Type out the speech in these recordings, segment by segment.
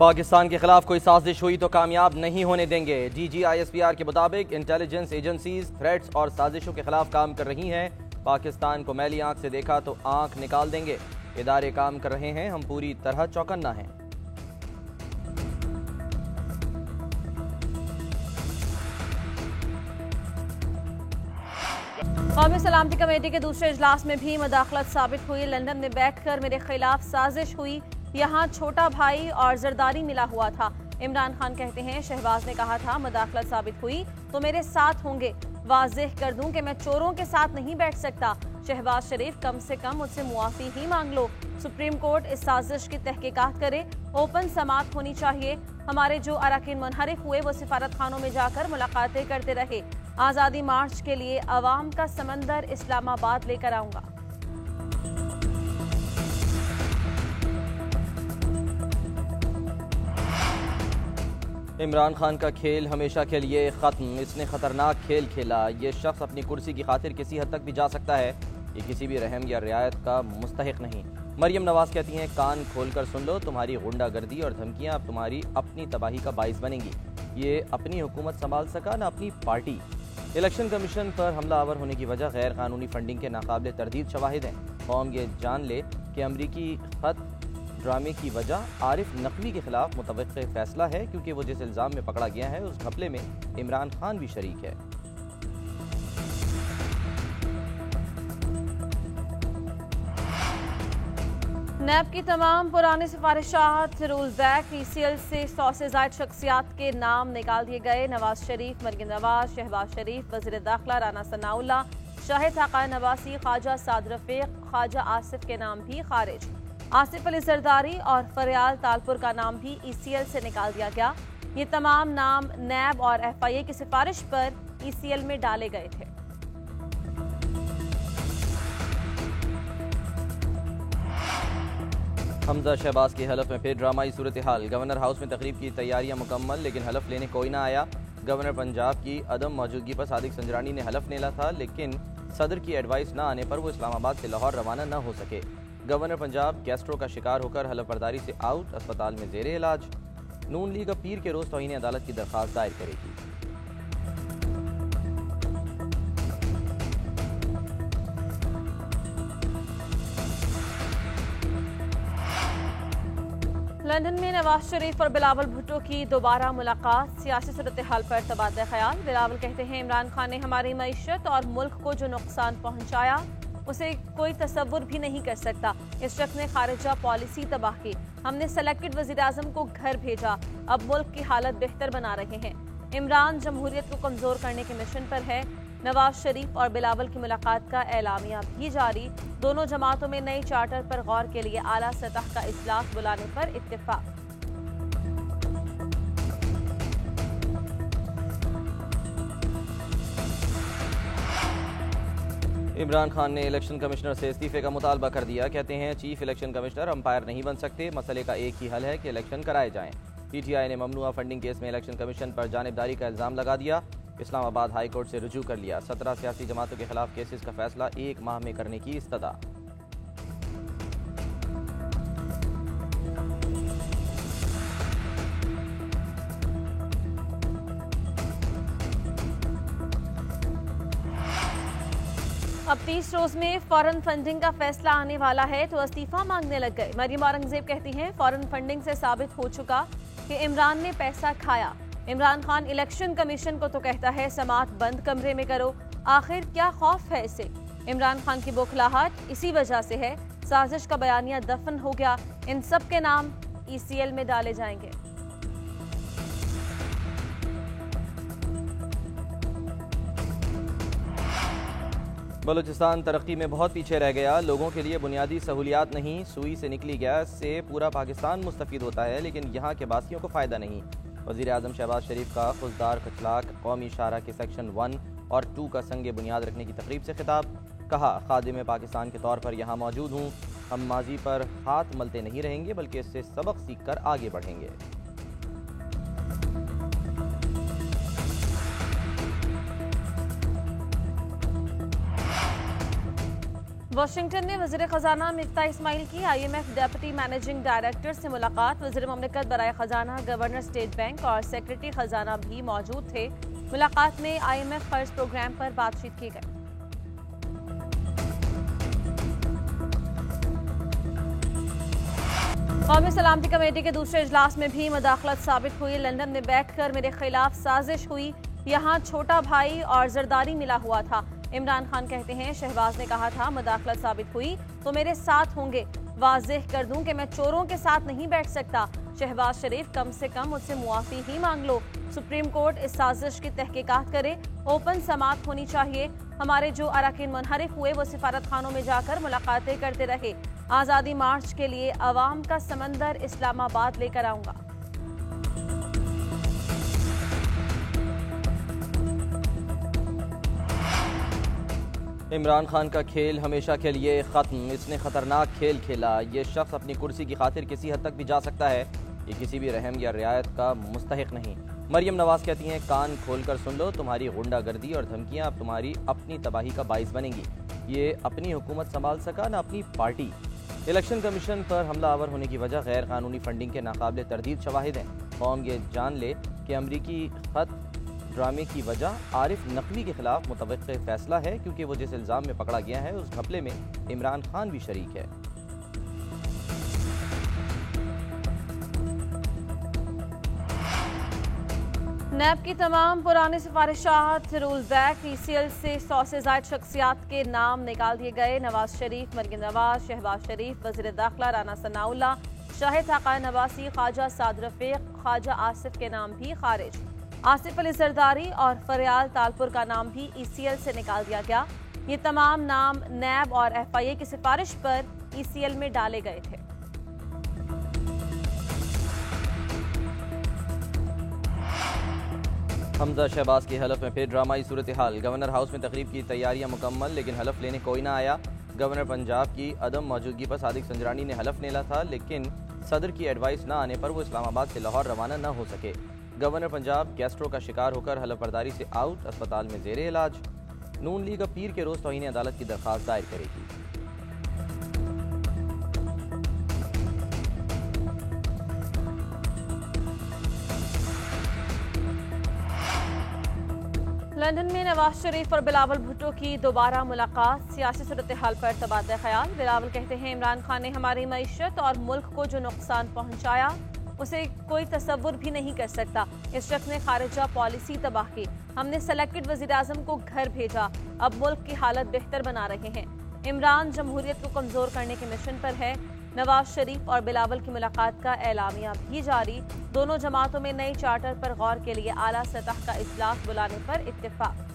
पाकिस्तान के खिलाफ कोई साजिश हुई तो कामयाब नहीं होने देंगे। DGISPR के मुताबिक इंटेलिजेंस एजेंसीज थ्रेट्स और साजिशों के खिलाफ काम कर रही हैं। पाकिस्तान को मैली आंख से देखा तो आंख निकाल देंगे। इदारे काम कर रहे हैं, हम पूरी तरह चौकन्ना हैं। कौमी सलामती कमेटी के दूसरे इजलास में भी मुदाखलत साबित हुई। लंदन में बैठकर मेरे खिलाफ साजिश हुई, यहाँ छोटा भाई और जरदारी मिला हुआ था। इमरान खान कहते हैं शहबाज ने कहा था मुदाखलत साबित हुई तो मेरे साथ होंगे। वाज़ेह कर दूं कि मैं चोरों के साथ नहीं बैठ सकता। शहबाज शरीफ कम से कम मुझसे मुआफ़ी ही मांग लो। सुप्रीम कोर्ट इस साजिश की तहकीकात करे। ओपन समाअत होनी चाहिए। हमारे जो अरकान मुनहरिफ हुए वो सिफारत खानों में जाकर मुलाकातें करते रहे। आज़ादी मार्च के लिए अवाम का समंदर इस्लामाबाद लेकर आऊंगा। इमरान खान का खेल हमेशा के लिए ख़त्म। इसने ख़तरनाक खेल खेला। ये शख्स अपनी कुर्सी की खातिर किसी हद तक भी जा सकता है। ये किसी भी रहम या रियायत का मुस्तहिक नहीं। मरियम नवाज कहती हैं कान खोलकर सुन लो, तुम्हारी गुंडागर्दी और धमकियां अब तुम्हारी अपनी तबाही का बाइस बनेंगी। ये अपनी हुकूमत संभाल सका न अपनी पार्टी। इलेक्शन कमीशन पर हमलावर होने की वजह गैर कानूनी फंडिंग के नाकाबिले तरदीद शवाहिद हैं। कौम ये जान ले कि अमरीकी खत ड्रामे की वजह आरिफ नकवी के खिलाफ मुतवक्के फैसला है, क्योंकि वो जिस इल्ज़ाम में पकड़ा गया है उस घपले में इमरान खान भी शरीक है। नैब की तमाम पुरानी सिफारिशात रूल बैक। ECL से 100 से ज़ायद शख्सियात के नाम निकाल दिए गए। नवाज शरीफ, मरियम नवाज, शहबाज शरीफ, वज़ीर दाखिला राना सनाउल्लाह, शाहिद हक़ानी नवासी, ख्वाजा साद रफ़ीक, ख्वाजा आसिफ के नाम भी खारिज। आसिफ अली जरदारी और फरियाल तालपुर का नाम भी ECL से निकाल दिया गया। ये तमाम नाम नैब और FIA की सिफारिश पर ECL में डाले गए थे। हमजा शहबाज की हलफ में फिर ड्रामाई सूरत हाल। गवर्नर हाउस में तकरीब की तैयारियां मुकम्मल, लेकिन हलफ लेने कोई ना आया। गवर्नर पंजाब की अदम मौजूदगी पर सादिक संजरानी ने हलफ लेना था, लेकिन सदर की एडवाइस ना आने पर वो इस्लामाबाद से लाहौर रवाना न हो सके। गवर्नर पंजाब गैस्ट्रो का शिकार होकर हलफ बर्दारी से आउट, अस्पताल में ज़ेरे इलाज। नून लीग अब पीर के रोज़ तौहीन अदालत की दरख्वास्त दायर करेगी। लंदन में नवाज शरीफ और बिलावल भुट्टो की दोबारा मुलाकात। सियासी सूरत हाल पर तबादला ख्याल। बिलावल कहते हैं इमरान खान ने हमारी मईशत और मुल्क को जो नुकसान पहुंचाया उसे कोई तसव्वुर भी नहीं कर सकता। इस शख्स ने खारिजा पॉलिसी तबाह की। हमने सेलेक्टेड वज़ीर आज़म को घर भेजा, अब मुल्क की हालत बेहतर बना रहे हैं। इमरान जमहूरियत को कमज़ोर करने के मिशन पर है। नवाज शरीफ और बिलावल की मुलाकात का एलामिया भी जारी। दोनों जमातों में नए चार्टर पर गौर के लिए आला सतह का इजलास बुलाने पर इत्तेफाक। इमरान खान ने इलेक्शन कमिश्नर से इस्तीफे का मुतालबा कर दिया। कहते हैं चीफ इलेक्शन कमिश्नर अंपायर नहीं बन सकते। मसले का एक ही हल है कि इलेक्शन कराए जाएं। PTI ने ममनुआ फंडिंग केस में इलेक्शन कमीशन पर जानिबदारी का इल्ज़ाम लगा दिया। इस्लामाबाद हाई कोर्ट से रुजू कर लिया। 17 सियासी जमातों के खिलाफ केसेस का फैसला 1 माह में करने की इस्तदा। अब 30 रोज में फॉरेन फंडिंग का फैसला आने वाला है तो इस्तीफा मांगने लग गए। मरियम औरंगजेब कहती हैं फॉरेन फंडिंग से साबित हो चुका कि इमरान ने पैसा खाया। इमरान खान इलेक्शन कमीशन को तो कहता है समाअत बंद कमरे में करो। आखिर क्या खौफ है इसे? इमरान खान की बौखलाहट इसी वजह से है। साजिश का बयानिया दफन हो गया। इन सब के नाम ECL में डाले जाएंगे। बलूचिस्तान तरक्की में बहुत पीछे रह गया। लोगों के लिए बुनियादी सहूलियात नहीं। सुई से निकली गैस से पूरा पाकिस्तान मुस्तफीद होता है, लेकिन यहाँ के बासियों को फ़ायदा नहीं। वज़ीर आज़म शहबाज शरीफ का खुजदार खचलाक। कौमी शाहरा के सेक्शन 1 और 2 का संग बुनियाद रखने की तकरीब से खिताब। कहा खादिम पाकिस्तान के तौर पर यहाँ मौजूद हूँ। हम माजी पर हाथ मलते नहीं रहेंगे, बल्कि इससे सबक सीख कर आगे बढ़ेंगे। वाशिंगटन में वज़ीर ख़जाना मिफ्ता इस्माइल की IMF डेप्यूटी मैनेजिंग डायरेक्टर से मुलाकात। वज़ीर ममलिकत बराए ख़जाना, गवर्नर स्टेट बैंक और सेक्रेटरी ख़जाना भी मौजूद थे। मुलाकात में IMF कर्ज प्रोग्राम पर बातचीत की गई। कौमी सलामती कमेटी के दूसरे इजलास में भी मुदाखलत साबित हुई। लंदन में बैठकर मेरे खिलाफ साजिश हुई। यहाँ छोटा भाई और जरदारी मिला हुआ था। इमरान खान कहते हैं, शहबाज ने कहा था मुदाखलत साबित हुई तो मेरे साथ होंगे। वाज़ेह कर दूं कि मैं चोरों के साथ नहीं बैठ सकता। शहबाज शरीफ, कम से कम मुझसे मुआफ़ी ही मांग लो। सुप्रीम कोर्ट इस साजिश की तहकीकात करे। ओपन समाअत होनी चाहिए। हमारे जो अरकान मुनहरिफ हुए वो सिफारत खानों में जाकर मुलाकातें करते रहे। आज़ादी मार्च के लिए अवाम का समंदर इस्लामाबाद लेकर आऊंगा। इमरान खान का खेल हमेशा के लिए ख़त्म। इसने ख़तरनाक खेल खेला। ये शख्स अपनी कुर्सी की खातिर किसी हद तक भी जा सकता है। ये किसी भी रहम या रियायत का मुस्तहिक नहीं। मरियम नवाज़ कहती हैं, कान खोलकर सुन लो, तुम्हारी गुंडागर्दी और धमकियां अब तुम्हारी अपनी तबाही का बाइस बनेंगी। ये अपनी हुकूमत संभाल सका न अपनी पार्टी। इलेक्शन कमीशन पर हमला आवर होने की वजह गैर कानूनी फंडिंग के नाकाबिले तरदीद शवाहिद हैं। कौम ये जान ले कि अमरीकी खत ड्रामे की वजह आरिफ नकवी के खिलाफ मुतवक्के फैसला है, क्योंकि वो जिस इल्ज़ाम में पकड़ा गया है उस घपले में इमरान खान भी शरीक है। नैब की तमाम पुरानी सिफारिशात रोल बैक। ECL से 100 से ज़ायद शख्सियात के नाम निकाल दिए गए। नवाज शरीफ, मरियम नवाज, शहबाज शरीफ, वज़ीर दाखिला राना सनाउल्लाह, शाहिद हक़ानी नवासी, ख्वाजा साद रफ़ीक, ख्वाजा आसिफ के नाम भी खारिज। आसिफ अली जरदारी और फरियाल तालपुर का नाम भी ECL से निकाल दिया गया। ये तमाम नाम नैब और FIA की सिफारिश पर ECL में डाले गए थे। हमजा शहबाज की हलफ में फिर ड्रामाई सूरत हाल। गवर्नर हाउस में तकरीब की तैयारियां मुकम्मल, लेकिन हलफ लेने कोई ना आया। गवर्नर पंजाब की अदम मौजूदगी पर सादिक संजरानी ने हलफ लेना था, लेकिन सदर की एडवाइस न आने पर वो इस्लामाबाद से लाहौर रवाना न हो सके। गवर्नर पंजाब गैस्ट्रो का शिकार होकर हलफ बर्दारी से आउट, अस्पताल में जेरे इलाज। नून लीग अब पीर के रोज तौहीन अदालत की दरख्वास्त दायर करेगी। लंदन में नवाज शरीफ और बिलावल भुट्टो की दोबारा मुलाकात। सियासी सूरत हाल पर तबादला ख्याल। बिलावल कहते हैं, इमरान खान ने हमारी मईशत और मुल्क को जो नुकसान पहुंचाया उसे कोई तसव्वुर भी नहीं कर सकता। इस शख्स ने खारिजा पॉलिसी तबाह की। हमने सेलेक्टेड वज़ीर आज़म को घर भेजा, अब मुल्क की हालत बेहतर बना रहे हैं। इमरान जमहूरियत को कमज़ोर करने के मिशन पर है। नवाज शरीफ और बिलावल की मुलाकात का एलामिया भी जारी। दोनों जमातों में नए चार्टर पर गौर के लिए आला सतह का इजलास बुलाने पर इत्तेफाक।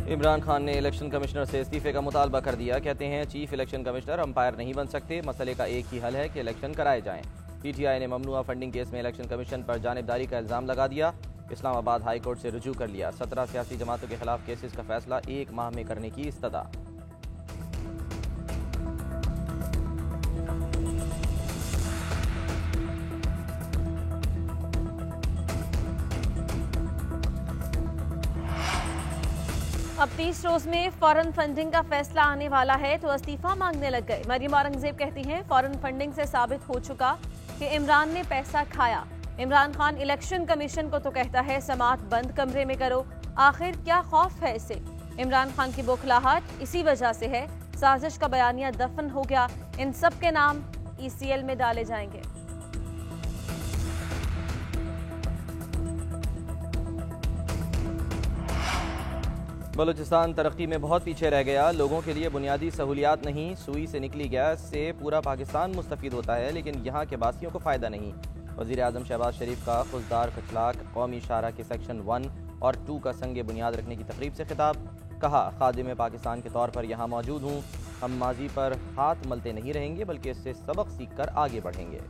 इमरान खान ने इलेक्शन कमिश्नर से इस्तीफे का मुतालबा कर दिया। कहते हैं, चीफ इलेक्शन कमिश्नर अंपायर नहीं बन सकते। मसले का एक ही हल है कि इलेक्शन कराए जाएं। PTI ने ममनुआ फंडिंग केस में इलेक्शन कमीशन पर जानिबदारी का इल्ज़ाम लगा दिया। इस्लामाबाद हाई कोर्ट से रुजू कर लिया। 17 सियासी जमातों के खिलाफ केसेस का फैसला 1 माह में करने की इस्तदा। अब 30 रोज में फॉरेन फंडिंग का फैसला आने वाला है तो इस्तीफा मांगने लग गए। मरियम औरंगजेब कहती हैं, फॉरेन फंडिंग से साबित हो चुका कि इमरान ने पैसा खाया। इमरान खान इलेक्शन कमीशन को तो कहता है समाअत बंद कमरे में करो। आखिर क्या खौफ है इसे? इमरान खान की बौखलाहट इसी वजह से है। साजिश का बयानिया दफन हो गया। इन सब के नाम ECL में डाले जाएंगे। बलूचिस्तान तरक्की में बहुत पीछे रह गया। लोगों के लिए बुनियादी सहूलियात नहीं। सुई से निकली गैस से पूरा पाकिस्तान मुस्तफीद होता है, लेकिन यहाँ के बासियों को फ़ायदा नहीं। वज़ीर आज़म शहबाज शरीफ का खुजदार खचलाक। कौमी शाहरा के सेक्शन 1 और 2 का संगे बुनियाद रखने की तकरीब से खिताब। कहा, खादिम पाकिस्तान के तौर पर यहाँ मौजूद हूँ। हम माजी पर हाथ मलते नहीं रहेंगे, बल्कि इससे सबक सीख कर आगे बढ़ेंगे।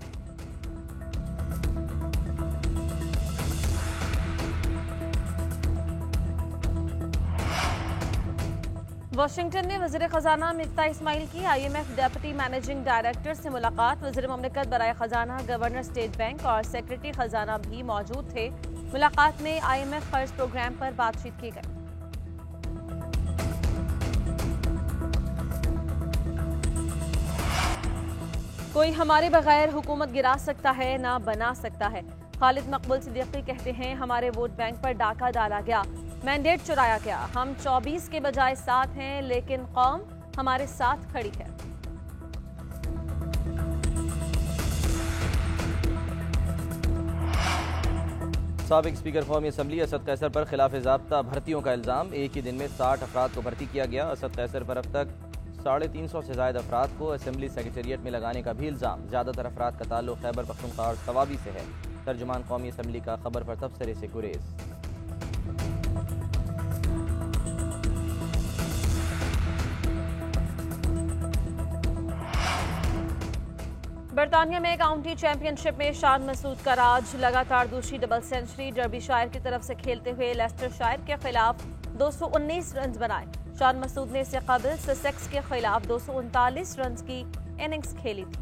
वाशिंगटन में वज़ीर ख़जाना मिफ्ता इस्माइल की IMF डेप्यूटी मैनेजिंग डायरेक्टर से मुलाकात। वज़ीर मुमलिकत बराए ख़जाना, गवर्नर स्टेट बैंक और सेक्रेटरी ख़जाना भी मौजूद थे। मुलाकात में IMF कर्ज प्रोग्राम पर बातचीत की गई। कोई हमारे बगैर हुकूमत गिरा सकता है ना बना सकता है। खालिद मकबूल सिद्दीकी कहते हैं, हमारे वोट बैंक पर डाका डाला गया, मैंडेट चुराया गया। हम 24 के बजाय 7 हैं, लेकिन कौम हमारे साथ खड़ी है। साबिक स्पीकर कौमी असम्बली असद कैसर पर खिलाफ ज़ाब्ता भर्तियों का इल्ज़ाम। एक ही दिन में 60 अफराद को भर्ती किया गया। असद कैसर पर अब तक 350 से ज़ायद अफराद को असम्बली सेक्रेटेरिएट में लगाने का भी इल्ज़ाम। ज़्यादातर अफराद का ताल्लुक खैबर पख्तूनख्वा और तवाबी से है। तर्जुमान कौमी असम्बली का खबर पर तबसरे से गुरेज। बरतानिया में काउंटी चैंपियनशिप में शान मसूद का राज। लगातार दूसरी डबल सेंचुरी। डर्बीशायर की तरफ से खेलते हुए लेस्टरशायर के खिलाफ 219 रन बनाए। शान मसूद ने इससे कबल ससेक्स के खिलाफ 239 रन की इनिंग्स खेली थी।